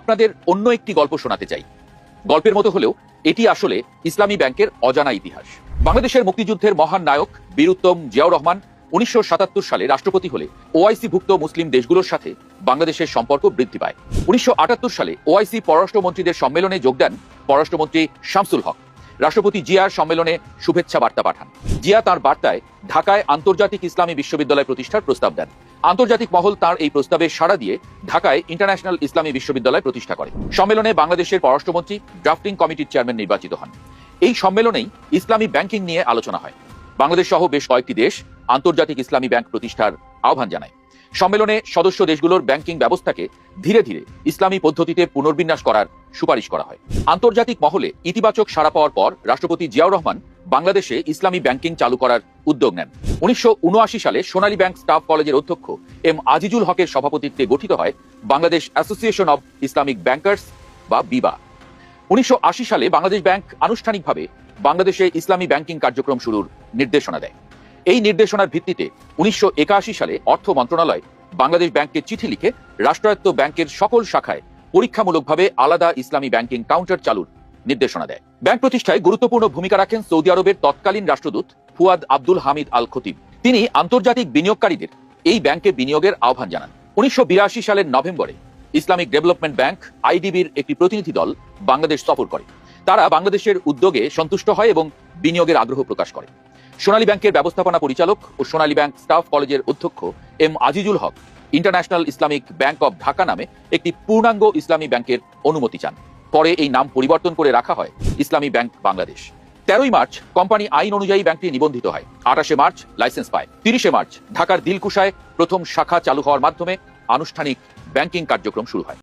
আপনাদের অন্য একটি গল্প শোনাতে চাই। গল্পের মতো হলেও এটি আসলে ইসলামী ব্যাংকের অজানা ইতিহাস। বাংলাদেশের মুক্তিযুদ্ধের মহান নায়ক বীর উত্তম জিয়াউর রহমান 1977 সালে রাষ্ট্রপতি হলে ওআইসি-ভুক্ত মুসলিম দেশগুলোর সাথে বাংলাদেশের সম্পর্ক বৃদ্ধি পায়। 1978 সালে ওআইসি পররাষ্ট্রমন্ত্রীদের সম্মেলনে যোগ দেন পররাষ্ট্রমন্ত্রী শামসুল হক। রাষ্ট্রপতি জিয়ার সম্মেলনে শুভেচ্ছা বার্তা পাঠান। জিয়া তার বার্তায় ঢাকায় আন্তর্জাতিক ইসলামী বিশ্ববিদ্যালয় প্রতিষ্ঠার প্রস্তাব দেন। আন্তর্জাতিক মহল তার এই প্রস্তাবে সাড়া দিয়ে ঢাকায় ইন্টারন্যাশনাল ইসলামী বিশ্ববিদ্যালয় প্রতিষ্ঠা করে। সম্মেলনে বাংলাদেশের পররাষ্ট্রমন্ত্রী ড্রাফটিং কমিটির চেয়ারম্যান নির্বাচিত হন। এই সম্মেলনেই ইসলামী ব্যাংকিং নিয়ে আলোচনা হয়। বাংলাদেশ সহ বেশ কয়েকটি দেশ আন্তর্জাতিক ইসলামী ব্যাংক প্রতিষ্ঠার আহ্বান জানায়। সম্মেলনে সদস্য দেশগুলোর ব্যাংকিং ব্যবস্থাকে ধীরে ধীরে ইসলামী পদ্ধতিতে পুনর্বিন্যাস করার সুপারিশ করা হয়। আন্তর্জাতিক মহলে ইতিবাচক সাড়া পাওয়ার পর রাষ্ট্রপতি জিয়াউর রহমান বাংলাদেশে ইসলামী ব্যাংকিং চালু করার উদ্যোগ নেন। 1979 সালে সোনালী ব্যাংক স্টাফ কলেজের অধ্যক্ষ এম আজিজুল হকের সভাপতিত্বে গঠিত হয় Bangladesh association of Islamic bankers বা বিবা। 1980 সালে বাংলাদেশ ব্যাংক আনুষ্ঠানিকভাবে বাংলাদেশে ইসলামী ব্যাংকিং কার্যক্রম শুরুর নির্দেশনা দেয়। এই নির্দেশনার ভিত্তিতে 1981 সালে অর্থ মন্ত্রণালয় বাংলাদেশ ব্যাংককে চিঠি লিখে রাষ্ট্রায়ত্ত ব্যাংকের সকল শাখায় পরীক্ষামূলকভাবে আলাদা ইসলামী ব্যাংকিং কাউন্টার চালুর নির্দেশনা দেয়। ব্যাংক প্রতিষ্ঠায় গুরুত্বপূর্ণ ভূমিকা রাখেন সৌদি আরবের তৎকালীন রাষ্ট্রদূত ফুয়াদ আব্দুল হামিদ আল খতিব। তিনি আন্তর্জাতিক বিনিয়োগকারীদের এই ব্যাংকে বিনিয়োগের আহ্বান জানান। 1982 সালের নভেম্বরে ইসলামিক ডেভেলপমেন্ট ব্যাংক আইডিবির একটি প্রতিনিধি দল বাংলাদেশ সফর করে। তারা বাংলাদেশের উদ্যোগে সন্তুষ্ট হয় এবং বিনিয়োগের আগ্রহ প্রকাশ করে। সোনালী ব্যাংকের ব্যবস্থাপনা পরিচালক ও সোনালী ব্যাংক স্টাফ কলেজের অধ্যক্ষ M Azizul Haque International Islamic Bank of Dhaka নামে একটি পূর্ণাঙ্গ ইসলামী ব্যাংকের অনুমতি চান। পরে এই নাম পরিবর্তন করে রাখা হয় ইসলামী ব্যাংক বাংলাদেশ। 13 মার্চ কোম্পানি আইন অনুযায়ী ব্যাংকটি নিবন্ধিত হয়। 28 মার্চ লাইসেন্স পায়। 30 মার্চ ঢাকার দিলকুশায় প্রথম শাখা চালু হওয়ার মাধ্যমে আনুষ্ঠানিক ব্যাংকিং কার্যক্রম শুরু হয়।